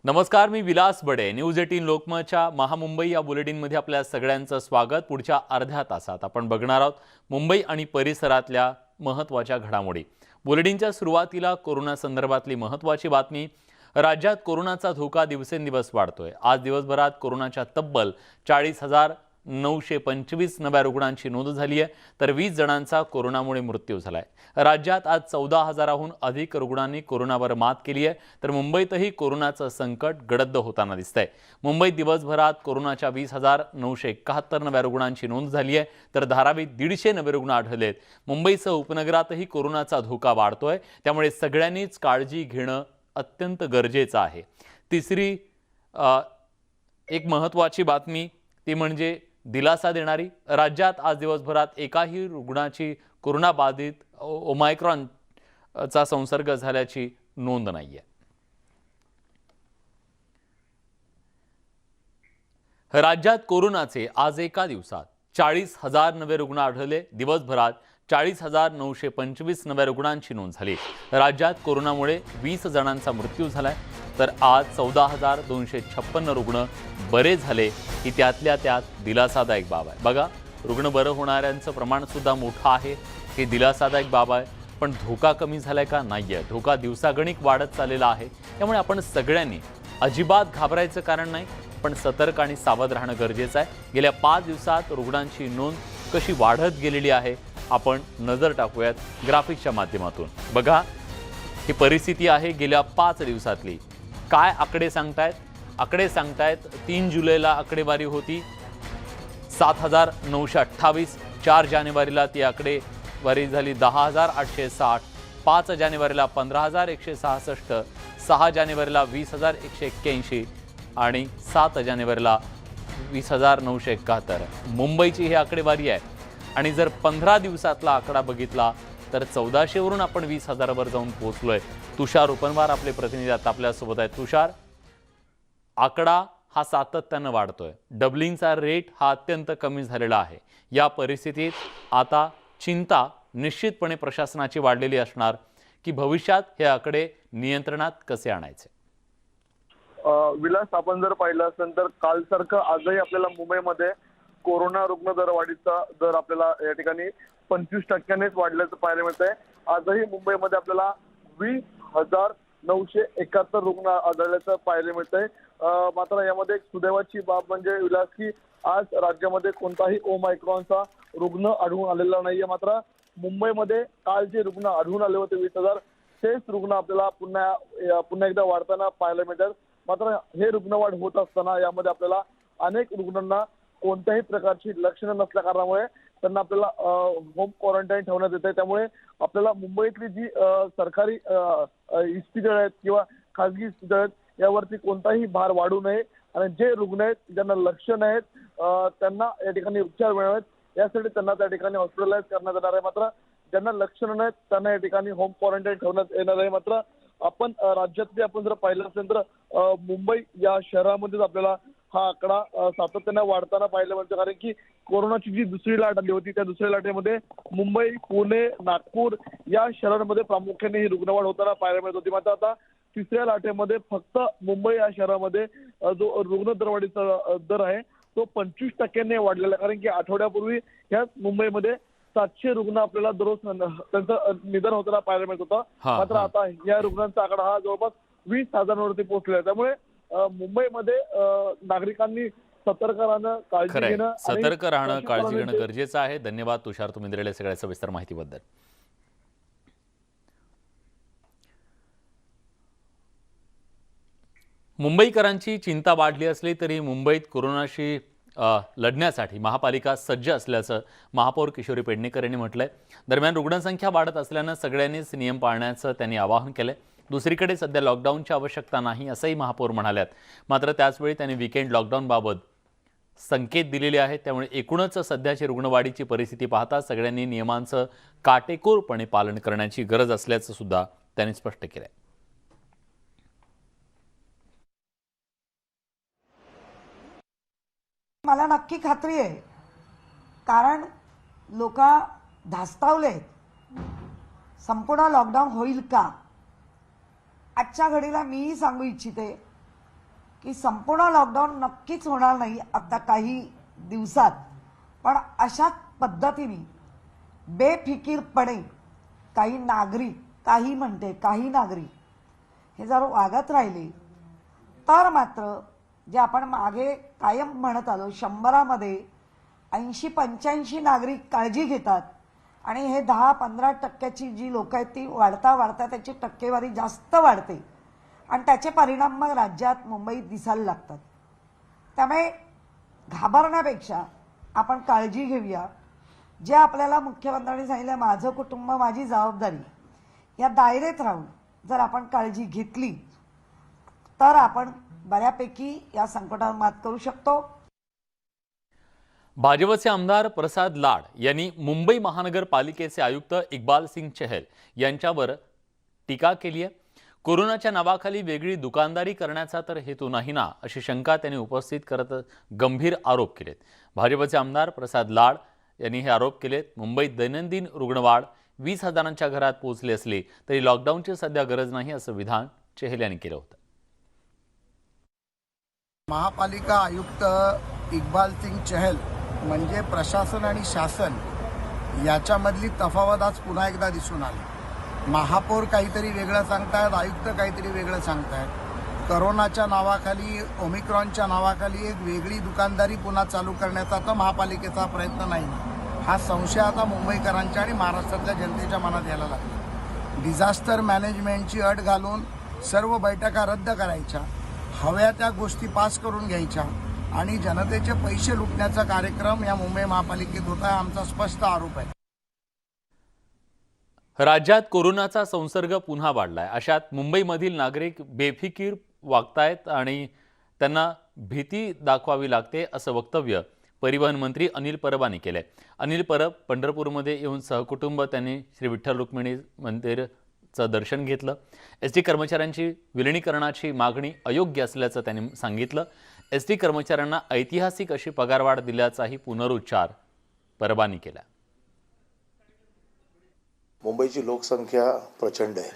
नमस्कार, मी विलास बडे. न्यूज 18 लोकमतच्या महामुंबई या बुलेटिनमध्ये आपल्या सगळ्यांचं स्वागत. पुढच्या अर्ध्या तासात आपण बघणार आहोत मुंबई आणि परिसरातल्या महत्त्वाच्या घडामोडी. बुलेटिनच्या सुरुवातीला कोरोना संदर्भातली महत्त्वाची बातमी. राज्यात कोरोनाचा धोका दिवसेंदिवस वाढतोय. आज दिवसभरात कोरोनाच्या तब्बल 40,925 नव्या रुग्णांची नोंद झाली आहे, तर 20 जणांचा कोरोनामुळे मृत्यू झालाय. राज्यात आज 14,000हून अधिक रुग्णांनी कोरोनावर मात केली आहे, तर मुंबईतही कोरोनाचं संकट गडद होताना दिसतंय. मुंबईत दिवसभरात कोरोनाच्या 20,971 नव्या रुग्णांची नोंद झाली आहे, तर धारावीत 150 नवे रुग्ण आढळलेत. मुंबईसह उपनगरातही कोरोनाचा धोका वाढतोय, त्यामुळे सगळ्यांनीच काळजी घेणं अत्यंत गरजेचं आहे. तिसरी एक महत्त्वाची बातमी ती म्हणजे दिलासा देणारी. राज्यात आज दिवसभरात एकाही रुग्णाची कोरोना बाधित ओमायक्रॉनचा संसर्ग झाल्याची नोंद नाहीये. राज्यात कोरोनाचे आज एका दिवसात 40,000 नवे रुग्ण आढळले. दिवसभरात 40,925 नव्या रुग्णांची नोंद झाली. राज्यात कोरोनामुळे 20 जणांचा मृत्यू झालाय, तर आज 14,256 रुग्ण बरे झाले. ही त्यातल्या त्यात दिलासादायक बाब आहे. बघा, रुग्ण बरं होणाऱ्यांचं प्रमाण सुद्धा मोठं आहे. हे दिलासादायक बाब आहे. पण धोका कमी झालाय का? नाहीये. धोका दिवसागणिक वाढत चाललेला आहे. त्यामुळे आपण सगळ्यांनी अजिबात घाबरायचं कारण नाही, पण सतर्क आणि सावध राहणं गरजेचं आहे. गेल्या 5 दिवसात रुग्णांची नोंद कशी वाढत गेलेली आहे आपण नजर टाकूयात ग्राफिक्सच्या माध्यमातून. बघा, ही परिस्थिती आहे गेल्या 5 दिवसातली. काय आकडे सांगतायत? आकडे सांगतायत 3 जुलैला आकडेवारी होती 7,928. 4 जानेवारीला ती आकडेवारी झाली 10,860. 5 जानेवारीला 15,166. 6 जानेवारीला 20,181 आणि 7 जानेवारीला 20,971. मुंबईची ही आकडेवारी आहे. आणि जर 15 दिवसातला आकडा बघितला तर 1400 वरून आपण 20,000वर जाऊन पोहोचलोय. तुषार उपनवार आपले प्रतिनिधी आता आपल्यासोबत आहेत. तुषार, आकडा हा सातत्यानं वाढतोय. डबलिंगचा रेट हा अत्यंत कमी झालेला आहे. या परिस्थितीत आता चिंता निश्चितपणे प्रशासनाची वाढलेली असणार की भविष्यात हे आकडे नियंत्रणात कसे आणायचे. विलास, आपण जर पाहिलं असेल तर कालसारखं आजही आपल्याला मुंबईमध्ये कोरोना रुग्ण दरवाढीचा दर आपल्याला या ठिकाणी 25%नेच वाढल्याचं पाहायला मिळतंय. आजही मुंबईमध्ये आपल्याला 20,971 रुग्ण आढळल्याचं पाहायला मिळतंय. मात्र यामध्ये एक सुदैवाची बाब म्हणजे विलास की आज राज्यामध्ये कोणताही ओमायक्रॉनचा रुग्ण आढळून आलेला नाहीये. मात्र मुंबईमध्ये काल जे रुग्ण आढळून आले होते 20,000, तेच रुग्ण आपल्याला पुन्हा एकदा वाढताना पाहायला मिळतात. मात्र हे रुग्णवाढ होत असताना यामध्ये आपल्याला अनेक रुग्णांना कोणत्याही प्रकारची लक्षणं नसल्या कारणामुळे त्यांना आपल्याला होम क्वारंटाईन ठेवण्यात येत आहे. त्यामुळे आपल्याला मुंबईतली जी सरकारी इस्पितळं आहेत किंवा खाजगी इस्पितळं आहेत यावरती कोणताही भार वाढू नये आणि जे रुग्ण आहेत ज्यांना लक्षण आहेत त्यांना या ठिकाणी उपचार मिळावेत यासाठी त्यांना त्या ठिकाणी हॉस्पिटलाइज करण्यात येणार आहे. मात्र ज्यांना लक्षणं नाहीत त्यांना या ठिकाणी होम क्वारंटाईन ठेवण्यात येणार आहे. मात्र आपण राज्यातले आपण जर पाहिलं असेल तर मुंबई या शहरामध्येच आपल्याला हा आकडा सातत्याने वाढताना पाहायला मिळतो. कारण की कोरोनाची जी दुसरी लाट आली होती त्या दुसऱ्या लाटेमध्ये मुंबई, पुणे, नागपूर या शहरांमध्ये प्रामुख्याने ही रुग्णवाढ होताना पाहायला मिळत होती. मात्र आता तिसऱ्या लाटेमध्ये फक्त मुंबई या शहरामध्ये जो रुग्ण दरवाढीचा दर आहे तो 25%ने वाढलेला आहे. कारण की आठवड्यापूर्वी याच मुंबईमध्ये 700 रुग्ण आपल्याला दररोज त्यांचं निधन होताना पाहायला मिळत होतं. मात्र आता या रुग्णांचा आकडा हा जवळपास 20,000वरती पोहोचलेला आहे. त्यामुळे मुंबईमध्ये नागरिकांनी सतर्क राहणं, काळजी घेणं गरजेचं आहे. धन्यवाद तुषार, तुम्ही दिलेल्या सगळ्या सविस्तर माहितीबद्दल. मुंबईकरांची चिंता वाढली असली तरी मुंबईत कोरोनाशी लढण्यासाठी महापालिका सज्ज असल्याचं महापौर किशोरी पेडणेकर यांनी म्हटलंय. दरम्यान रुग्णसंख्या वाढत असल्यानं सगळ्यांनीच नियम पाळण्याचं त्यांनी आवाहन केलंय. दुसरीकडे सध्या लॉकडाऊनची आवश्यकता नाही असंही महापौर म्हणाल्यात. मात्र त्याचवेळी त्यांनी वीकेंड लॉकडाऊनबाबत संकेत दिलेले आहेत. त्यामुळे एकूणच सध्याची रुग्णवाढीची परिस्थिती पाहता सगळ्यांनी नियमांचं काटेकोरपणे पालन करण्याची गरज असल्याचं सुद्धा त्यांनी स्पष्ट केलंय. मला नक्की खात्री आहे, कारण लोक धास्तावले. संपूर्ण लॉकडाऊन होईल का? आजच्या घडीला मीही सांगू इच्छिते की संपूर्ण लॉकडाऊन नक्कीच होणार नाही आता काही दिवसात, पण अशाच पद्धतीने बेफिकीरपणे काही नागरिक, काही नागरिक हे जर वागत राहिले तर मात्र जे आपण मागे कायम म्हणत आलो 100मध्ये 80-85 नागरिक काळजी घेतात आणि हे 10-15% जी लोक आहेत ती वाढता त्याची टक्केवारी जास्त वाढते आणि त्याचे परिणाम मग राज्यात मुंबईत दिसायला लागतात. त्यामुळे घाबरण्यापेक्षा आपण काळजी घेऊया. जे आपल्याला मुख्यमंत्र्यांनी सांगितलं माझं कुटुंब माझी जबाबदारी या दायरेत राहून जर आपण काळजी घेतली तर आपण बऱ्यापैकी या संकटावर मात करू शकतो. भाजपचे आमदार प्रसाद लाड यांनी मुंबई महानगरपालिकेचे आयुक्त इक्बाल सिंग चहल यांच्यावर टीका केली आहे. कोरोनाच्या नावाखाली वेगळी दुकानदारी करण्याचा तर हेतू नाही ना, अशी शंका त्यांनी उपस्थित करत गंभीर आरोप केलेत. भाजपचे आमदार प्रसाद लाड यांनी हे आरोप केलेत. मुंबईत दैनंदिन रुग्णवाढ 20,000च्या घरात पोहोचली असली तरी लॉकडाऊनची सध्या गरज नाही, असं विधान चहल यांनी केलं होतं. महापालिका आयुक्त इक्बाल सिंग चहल म्हणजे प्रशासन आणि शासन याच्यामधली तफावत आज पुन्हा एकदा दिसून आली. महापौर काहीतरी वेगळं सांगतायत, आयुक्त काहीतरी वेगळं सांगतायत. करोनाच्या नावाखाली, ओमिक्रॉनच्या नावाखाली एक वेगळी दुकानदारी पुन्हा चालू करण्याचा तर महापालिकेचा प्रयत्न नाही. हा संशय आता मुंबईकरांच्या आणि महाराष्ट्रातल्या जनतेच्या मनात यायला लागला. डिझास्टर मॅनेजमेंटची अट घालून सर्व बैठका रद्द करायच्या, हव्या त्या गोष्टी पास करून घ्यायच्या आणि जनतेचे पैसे लुटण्याचा कार्यक्रम या मुंबई महापालिकेत होता, आमचा स्पष्ट आरोप आहे. राज्यात कोरोनाचा संसर्ग पुन्हा वाढलाय. अशात मुंबईमधील नागरिक बेफिकीर वागतायत आणि त्यांना भीती दाखवावी लागते, असं वक्तव्य परिवहन मंत्री अनिल परब यांनी केलंय. अनिल परब पंढरपूरमध्ये येऊन सहकुटुंब त्यांनी श्री विठ्ठल रुक्मिणी मंदिरचं दर्शन घेतलं. एसटी कर्मचाऱ्यांची विलिनीकरणाची मागणी अयोग्य असल्याचं त्यांनी सांगितलं. एसटी कर्मचाऱ्यांना ऐतिहासिक अशी पगारवाढ दिल्याचाही पुनरुच्चार परबांनी केला. मुंबईची लोकसंख्या प्रचंड आहे.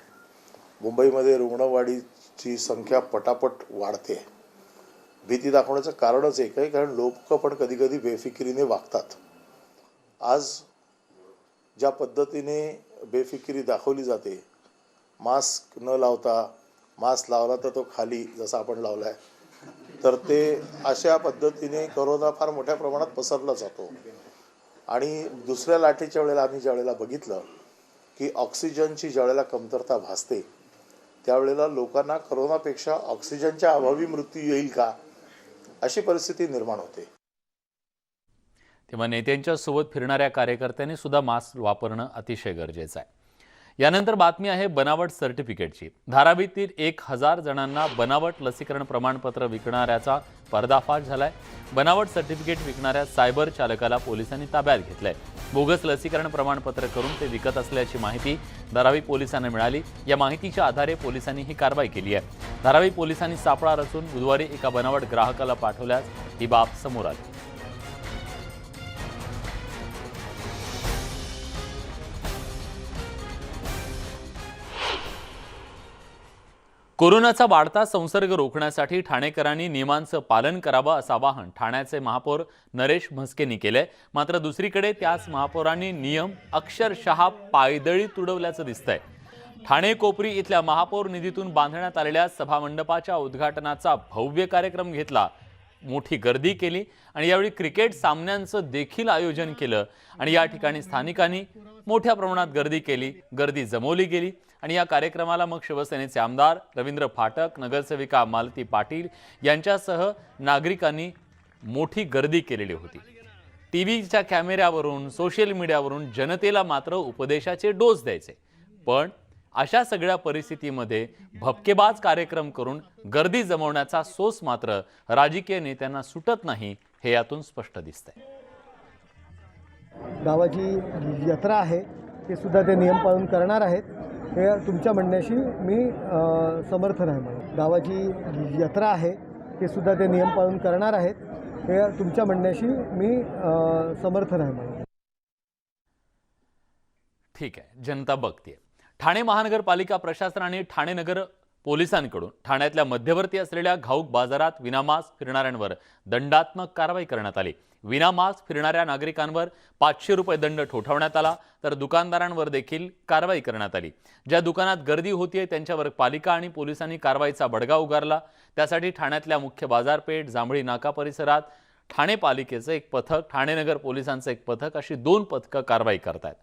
मुंबईमध्ये रुग्णवाढीची संख्या पटापट वाढते. भीती दाखवण्याचं कारणच एक आहे, कारण लोक पण कधी कधी बेफिकिरीने वागतात. आज ज्या पद्धतीने बेफिकिरी दाखवली जाते, मास्क न लावता, मास्क लावला तर तो खाली जसा आपण लावला आहे, तर ते अशा पद्धतीने कोरोना फार मोठ्या प्रमाणात पसरला जातो. आणि दुसऱ्या लाटेच्या वेळेला आम्ही ज्या वेळेला बघितलं की ऑक्सिजनची ज्यावेळेला कमतरता भासते त्यावेळेला लोकांना कोरोनापेक्षा ऑक्सिजनच्या अभावी मृत्यू येईल का, अशी परिस्थिती निर्माण होते. तेव्हा नेत्यांच्या सोबत फिरणाऱ्या कार्यकर्त्यांनी सुद्धा मास्क वापरणं अतिशय गरजेचं आहे. यानंतर बातमी आहे बनावट सर्टिफिकेटची. धारावीतील 1,000 जणांना बनावट लसीकरण प्रमाणपत्र विकणाऱ्याचा पर्दाफाश झालाय. बनावट सर्टिफिकेट विकणाऱ्या सायबर चालकाला पोलिसांनी ताब्यात घेतलंय. बोगस लसीकरण प्रमाणपत्र करून ते विकत असल्याची माहिती धारावी पोलिसांना मिळाली. या माहितीच्या आधारे पोलिसांनी ही कारवाई केली आहे. धारावी पोलिसांनी सापळा रचून बुधवारी एका बनावट ग्राहकाला पाठवल्यास ही बाब समोर आली. कोरोनाचा वाढता संसर्ग रोखण्यासाठी ठाणेकरांनी नियमांचं पालन करावं असं आवाहन ठाण्याचे महापौर नरेश म्हस्केंनी केलंय. मात्र दुसरीकडे त्याच महापौरांनी नियम अक्षरशः पायदळी तुडवल्याचं दिसतंय. ठाणे कोपरी इथल्या महापौर निधीतून बांधण्यात आलेल्या सभामंडपाच्या उद्घाटनाचा भव्य कार्यक्रम घेतला. मोठी गर्दी केली आणि यावेळी क्रिकेट सामन्यांचं देखील आयोजन केलं आणि या ठिकाणी स्थानिकांनी मोठ्या प्रमाणात गर्दी केली. गर्दी जमवली गेली आणि या कार्यक्रमाला मग शिवसेनेचे आमदार रवींद्र फाटक, नगरसेविका मालती पाटील यांच्यासह नागरिकांनी मोठी गर्दी केलेली होती. टीव्हीच्या कॅमेऱ्यावरून, सोशल मीडियावरून जनतेला मात्र उपदेशाचे डोस द्यायचे. पण अशा सगळ्या परिस्थितीमध्ये भपकेबाज कार्यक्रम करून गर्दी जमवण्याचा सोस मात्र राजकीय नेत्यांना सुटत नाही, हे यातून स्पष्ट दिसतंय. गावाची यात्रा आहे ते सुद्धा ते नियम पाळून करणार आहेत, हे तुमच्या म्हणण्याशी मी समर्थन आहे. म्हणून गावाची यात्रा आहे ते सुद्धा ते नियम पाळून करणार आहेत, हे तुमच्या म्हणण्याशी मी समर्थन आहे. म्हणून ठीक आहे, जनता बघते. ठाणे महानगरपालिका प्रशासन आणि ठाणे नगर पोलिसांकडून ठाण्यातल्या मध्यवर्ती असलेल्या घाऊक बाजारात विनामास्क फिरणाऱ्यांवर दंडात्मक कारवाई करण्यात आली। विनामास्क फिरणाऱ्या नागरिकांवर 500 रुपये दंड ठोठावण्यात आला, तर दुकानदारांवर देखील कारवाई करण्यात आली। ज्या दुकानात गर्दी होतीये त्यांच्यावर पालिका आणि पोलिसांनी कारवाईचा बडगा उगारला। त्यासाठी ठाण्यातल्या मुख्य बाजारपेठ, जांभळी नाका परिसरात ठाणे पालिकेचं एक पथक, ठाणे नगर पोलिसांचं एक पथक अशी 2 पथकं कारवाई करतायत।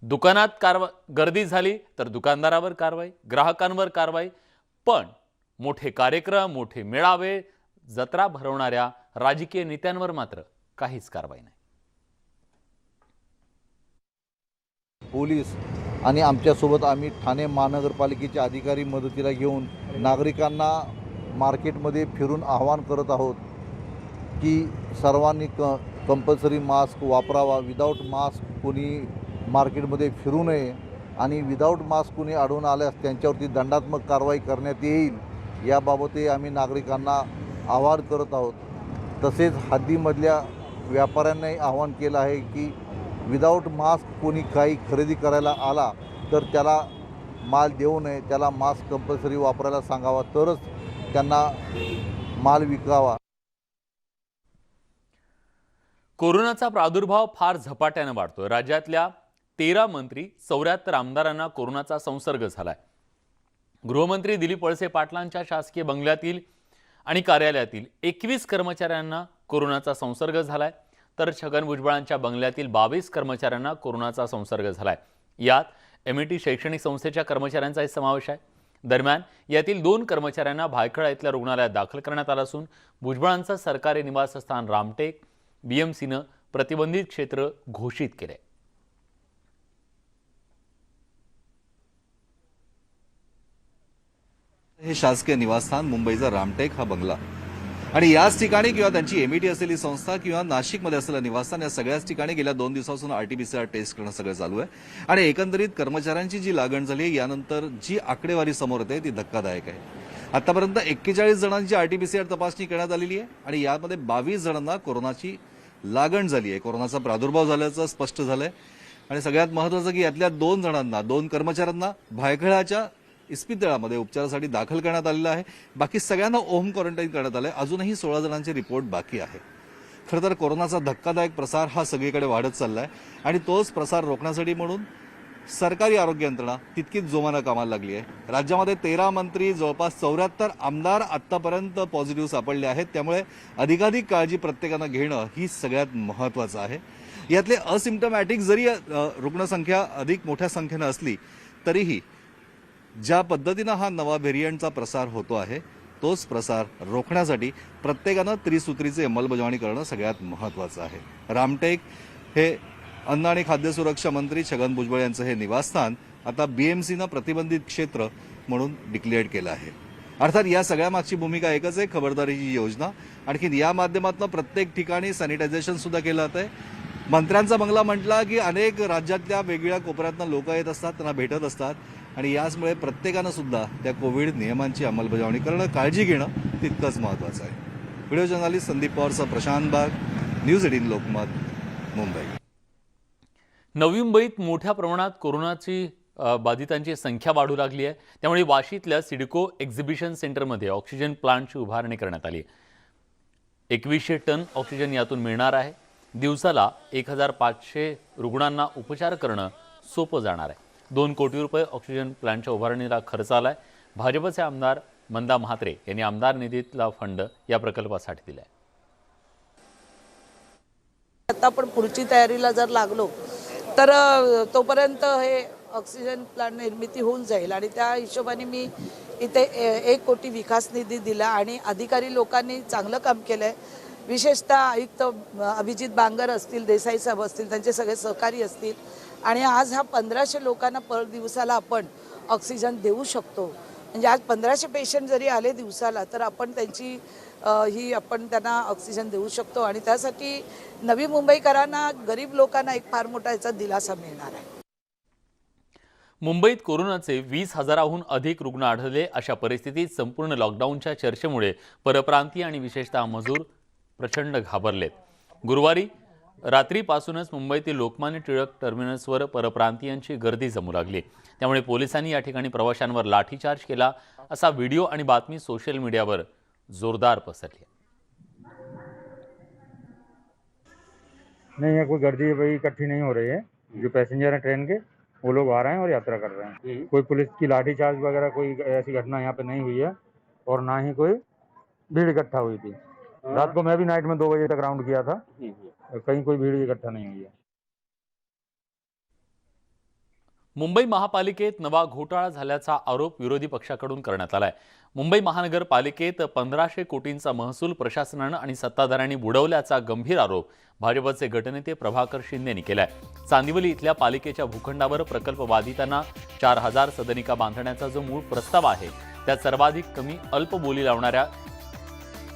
दुकानात गर्दी झाली तर दुकानदारावर कारवाई, ग्राहकांवर कारवाई, पण मोठे कार्यक्रम, मोठे मेळावे, जत्रा भरवणाऱ्या राजकीय नेत्यांवर मात्र काहीच कारवाई नाही। पोलीस आणि आमच्यासोबत आम्ही ठाणे महानगरपालिकेचे अधिकारी मदतीला घेऊन नागरिकांना मार्केटमध्ये फिरून आवाहन करत आहोत की सर्वांनी कंपल्सरी मास्क वापरावा। विदाऊट मास्क कोणी मार्केटमध्ये फिरू नये आणि विदाऊट मास्क कोणी आढळून आल्यास त्यांच्यावरती दंडात्मक कारवाई करण्यात येईल, याबाबतही आम्ही नागरिकांना आवाहन करत आहोत। तसेच हद्दीमधल्या व्यापाऱ्यांनाही आवाहन केलं आहे की विदाऊट मास्क कोणी काही खरेदी करायला आला तर त्याला माल देऊ नये, त्याला मास्क कंपल्सरी वापरायला सांगावा, तरच त्यांना माल विकावा। कोरोनाचा प्रादुर्भाव फार झपाट्याने वाढतोय। राज्यातल्या 13 मंत्री, 74 आमदारांना कोरोनाचा संसर्ग झालाय। गृहमंत्री दिलीप वळसे पाटलांच्या शासकीय बंगल्यातील आणि कार्यालयातील 21 कर्मचाऱ्यांना कोरोनाचा संसर्ग झालाय, तर छगन भुजबळांच्या बंगल्यातील 22 कर्मचाऱ्यांना कोरोनाचा संसर्ग झालाय। यात एमईटी शैक्षणिक संस्थेच्या कर्मचाऱ्यांचाही समावेश आहे। दरम्यान यातील 2 कर्मचाऱ्यांना भायखळा इथल्या रुग्णालयात दाखल करण्यात आलं असून भुजबळांचं सरकारी निवासस्थान रामटेक बीएमसीनं प्रतिबंधित क्षेत्र घोषित केले। हे शासकीय निवासस्थान मुंबईचा रामटेक हा बंगला आणि याच ठिकाणी किंवा त्यांची एमईटी असलेली संस्था किंवा नाशिकमध्ये असलेलं निवासस्थान या सगळ्याच ठिकाणी गेल्या 2 दिवसापासून आरटीपीसीआर टेस्ट करणं सगळं चालू आहे आणि एकंदरीत कर्मचाऱ्यांची जी लागण झाली आहे यानंतर जी आकडेवारी समोर येते ती धक्कादायक आहे। आतापर्यंत 41 जणांची आरटीपीसीआर तपासणी करण्यात आलेली आहे आणि यामध्ये 22 जणांना कोरोनाची लागण झाली आहे, कोरोनाचा प्रादुर्भाव झाल्याचं स्पष्ट झालंय आणि सगळ्यात महत्त्वाचं की यातल्या 2 जणांना, 2 कर्मचाऱ्यांना भायखळाच्या इस्पितळामध्ये उपचारासाठी दाखल करण्यात आलेलं आहे। बाकी सगळ्यांना होम क्वारंटाईन करण्यात आलंय। अजूनही 16 जणांचे रिपोर्ट बाकी आहे। खरं तर कोरोनाचा धक्कादायक प्रसार हा सगळीकडे वाढत चाललाय आणि तोच प्रसार रोखण्यासाठी म्हणून सरकारी आरोग्य यंत्रणा तितकीच जोमानं कामाला लागली आहे। राज्यामध्ये 13 मंत्री, जवळपास 74 आमदार आत्तापर्यंत पॉझिटिव्ह सापडले आहेत, त्यामुळे अधिकाधिक काळजी प्रत्येकानं घेणं ही सगळ्यात महत्त्वाचं आहे। यातले असिम्प्टमॅटिक जरी रुग्णसंख्या अधिक मोठ्या संख्येनं असली तरीही ज्या पद्धतीनं हा नवा व्हेरियंटचा प्रसार होतो आहे तोच प्रसार रोखण्यासाठी प्रत्येकानं त्रिसूत्रीची अंमलबजावणी करणं सगळ्यात महत्त्वाचं आहे। रामटेक हे अन्न आणि खाद्य सुरक्षा मंत्री छगन भुजबळ यांचं हे निवासस्थान आता बीएमसीनं प्रतिबंधित क्षेत्र म्हणून डिक्लेअर केलं आहे। अर्थात या सगळ्यामागची भूमिका एकच आहे, खबरदारीची योजना। आणखी या माध्यमातून प्रत्येक ठिकाणी सॅनिटायझेशन सुद्धा केलं जात आहे। मंत्र्यांचा बंगला म्हटला की अनेक राज्यातल्या वेगवेगळ्या कोपऱ्यातनं लोक येत असतात, त्यांना भेटत असतात आणि याचमुळे प्रत्येकानं सुद्धा त्या कोविड नियमांची अंमलबजावणी करणं, काळजी घेणं तितकंच महत्त्वाचं आहे। व्हिडिओ जर्नलिस्ट संदीप पवारचा प्रशांत बाग, न्यूज 18 लोकमत, मुंबई। नवी मुंबईत मोठ्या प्रमाणात कोरोनाची बाधितांची संख्या वाढू लागली आहे, त्यामुळे वाशीतल्या सिडको एक्झिबिशन सेंटरमध्ये ऑक्सिजन प्लांटची उभारणी करण्यात आली आहे। 2100 टन ऑक्सिजन यातून मिळणार आहे। दिवसाला 1500 रुग्णांना उपचार करणं सोपं जाणार आहे। 2 कोटी रुपये ऑक्सिजन प्लांटच्या उभारणीला खर्च आलाय। भाजपचे आमदार मंदा म्हात्रे यांनी आमदार निधीतला फंड या प्रकल्पासाठी दिलाय। आता आपण पुढची तयारीला जर लागलो तर तोपर्यंत हे ऑक्सिजन प्लांट निर्मिती होऊन जाईल आणि त्या हिशोबाने मी इथे 1 कोटी विकास निधी दिला आणि अधिकारी लोकांनी चांगलं काम केलंय। विशेषतः आयुक्त अभिजित बांगर असतील, देसाई साहेब असतील, त्यांचे सगळे सहकारी असतील आणि आज हा 1500 लोकांना पर दिवसाला आपण ऑक्सिजन देऊ शकतो। म्हणजे आज 1500 पेशंट जरी आले दिवसाला तर आपण त्यांची आपण त्यांना ऑक्सिजन देऊ शकतो आणि त्यासाठी नवी मुंबईकरांना, गरीब लोकांना एक फार मोठा याचा दिलासा मिळणार आहे। मुंबईत कोरोनाचे 20,000हून अधिक रुग्ण आढळले। अशा परिस्थितीत संपूर्ण लॉकडाऊनच्या चर्चेमुळे परप्रांतीय आणि विशेषतः मजूर प्रचंड घाबरलेत। गुरुवारी रात्रीपासूनच मुंबईतील लोकमान्य टिळक टर्मिनसवर परप्रांतीयांची गर्दी जमू लागली। त्यामुळे पोलिसांनी या ठिकाणी प्रवाशांवर लाठीचार्ज केला असा व्हिडिओ आणि बातमी सोशल मीडियावर जोरदार पसरली। नहीं है, कोई गर्दी भाई इकट्ठी नहीं हो रही है। जो पैसेंजर हैं ट्रेन के वो लोग आ रहे हैं और यात्रा कर रहे हैं। कोई पुलिस की लाठीचार्ज वगैरह कोई ऐसी घटना यहाँ पे नहीं हुई है और ना ही कोई भीड़ इकट्ठा हुई थी। रात को मैं भी नाइट में 2 बजे तक राउंड किया था, कहीं कोई भीड़ इकट्ठा नहीं हुई है। मुंबई महापालिकेत नवा घोटाळा झाल्याचा आरोप विरोधी पक्षाकडून करण्यात आलाय। मुंबई महानगरपालिकेत 1500 कोटींचा महसूल प्रशासनानं आणि सत्ताधाऱ्यांनी बुडवल्याचा गंभीर आरोप भाजपचे गटनेते प्रभाकर शिंदेंनी केलाय। चांदिवली इथल्या पालिकेच्या भूखंडावर प्रकल्प बाधितांना 4000 सदनिका बांधण्याचा जो मूळ प्रस्ताव आहे त्यात सर्वाधिक कमी अल्प बोली लावणाऱ्या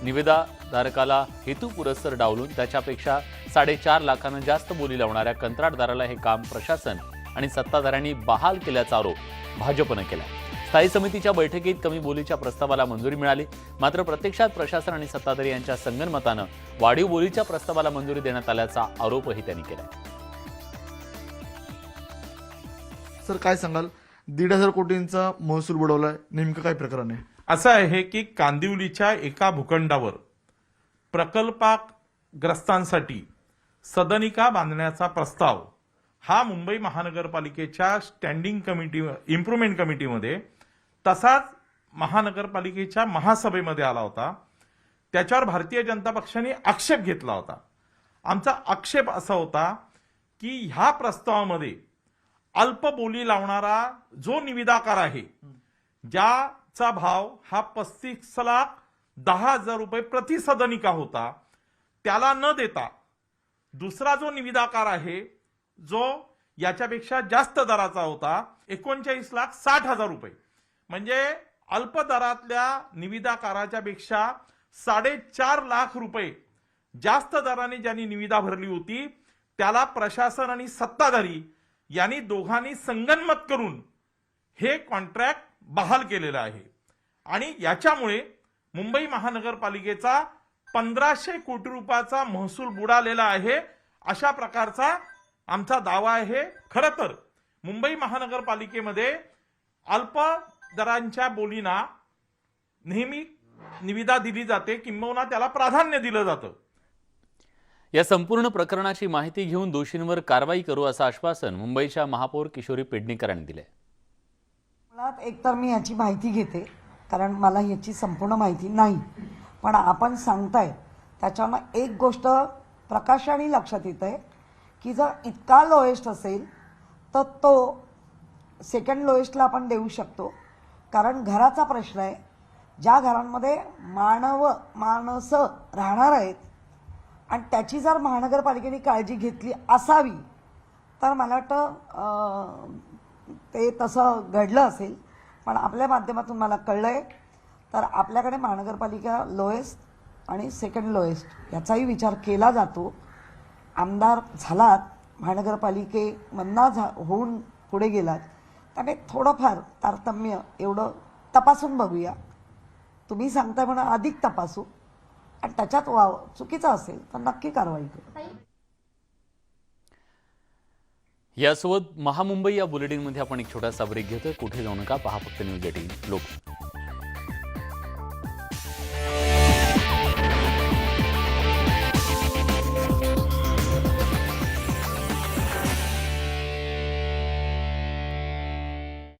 निविदाधारकाला हेतुपुरस्सर डावलून त्याच्यापेक्षा 4.5 लाखांना जास्त बोली लावणाऱ्या कंत्राटदाराला हे काम प्रशासन आणि सत्ताधाऱ्यांनी बहाल केल्याचा आरोप भाजपनं केला। स्थायी समितीच्या बैठकीत कमी बोलीच्या प्रस्तावाला मंजुरी मिळाली, मात्र प्रत्यक्षात प्रशासन आणि सत्ताधारी यांच्या संगनमतानं वाढीव बोलीच्या प्रस्तावाला मंजुरी देण्यात आल्याचा आरोपही त्यांनी केला। सर काय सांगाल, 1,500 कोटींचा महसूल बुडवलाय, नेमकं काय प्रकरण आहे? असं आहे की कांदिवलीच्या एका भूखंडावर प्रकल्पग्रस्तांसाठी सदनिका बांधण्याचा प्रस्ताव हा मुंबई महानगरपालिकेच्या स्टँडिंग कमिटी इम्प्रूव्हमेंट कमिटीमध्ये तसाच महानगरपालिकेच्या महासभेमध्ये आला होता। त्याच्यावर भारतीय जनता पक्षाने आक्षेप घेतला होता। आमचा आक्षेप असा होता की ह्या प्रस्तावामध्ये अल्प बोली लावणारा जो निविदाकार आहे, ज्याचा भाव हा 35,10,000 रुपये प्रति सदनिका होता, त्याला न देता दुसरा जो निविदाकार आहे जो याच्यापेक्षा जास्त दराचा होता 39,60,000 रुपये, म्हणजे अल्प दरातल्या निविदाकाराच्या पेक्षा 4.5 लाख रुपये जास्त दराने ज्यांनी निविदा भरली होती त्याला प्रशासन आणि सत्ताधारी यांनी दोघांनी संगनमत करून हे कॉन्ट्रॅक्ट बहाल केलेलं आहे। आणि याच्यामुळे मुंबई महानगरपालिकेचा 1500 कोटी रुपयाचा महसूल बुडालेला आहे अशा प्रकारचा आमचा दावा आहे। खरं तर मुंबई महानगरपालिकेमध्ये अल्प दरांच्या बोलींना नेहमी निविदा दिली जाते, किंबहुना त्याला प्राधान्य दिलं जातं। या संपूर्ण प्रकरणाची माहिती घेऊन दोषींवर कारवाई करू असं आश्वासन मुंबईच्या महापौर किशोरी पेडणेकर यांनी दिले। मुळात एकतर मी याची माहिती घेते, कारण मला याची संपूर्ण माहिती नाही, पण आपण सांगताय त्याच्यानं एक गोष्ट प्रकाशाने लक्षात येत आहे की जर इतका लोएस्ट असेल तर तो सेकंड लोएस्टला आपण देऊ शकतो, कारण घराचा प्रश्न आहे। ज्या घरांमध्ये माणसं राहणार आहेत आणि त्याची जर महानगरपालिकेने काळजी घेतली असावी तर मला वाटतं ते तसं घडलं असेल। पण आपल्या माध्यमातून मला कळलंय तर आपल्याकडे महानगरपालिका लोएस्ट आणि सेकंड लोएस्ट याचाही विचार केला जातो। आमदार झालात, महानगरपालिकेमधनं होऊन पुढे गेलात, त्यामुळे थोडंफार तारतम्य एवढं तपासून बघूया। तुम्ही सांगताय म्हणून अधिक तपासू आणि त्याच्यात चुकीचं असेल तर नक्की कारवाई करू। यासोबत महामुंबई या बुलेटिनमध्ये आपण एक छोटासा ब्रेक घेतोय। कुठे जाऊ नका, पहा फक्त न्यूज 18 लोक।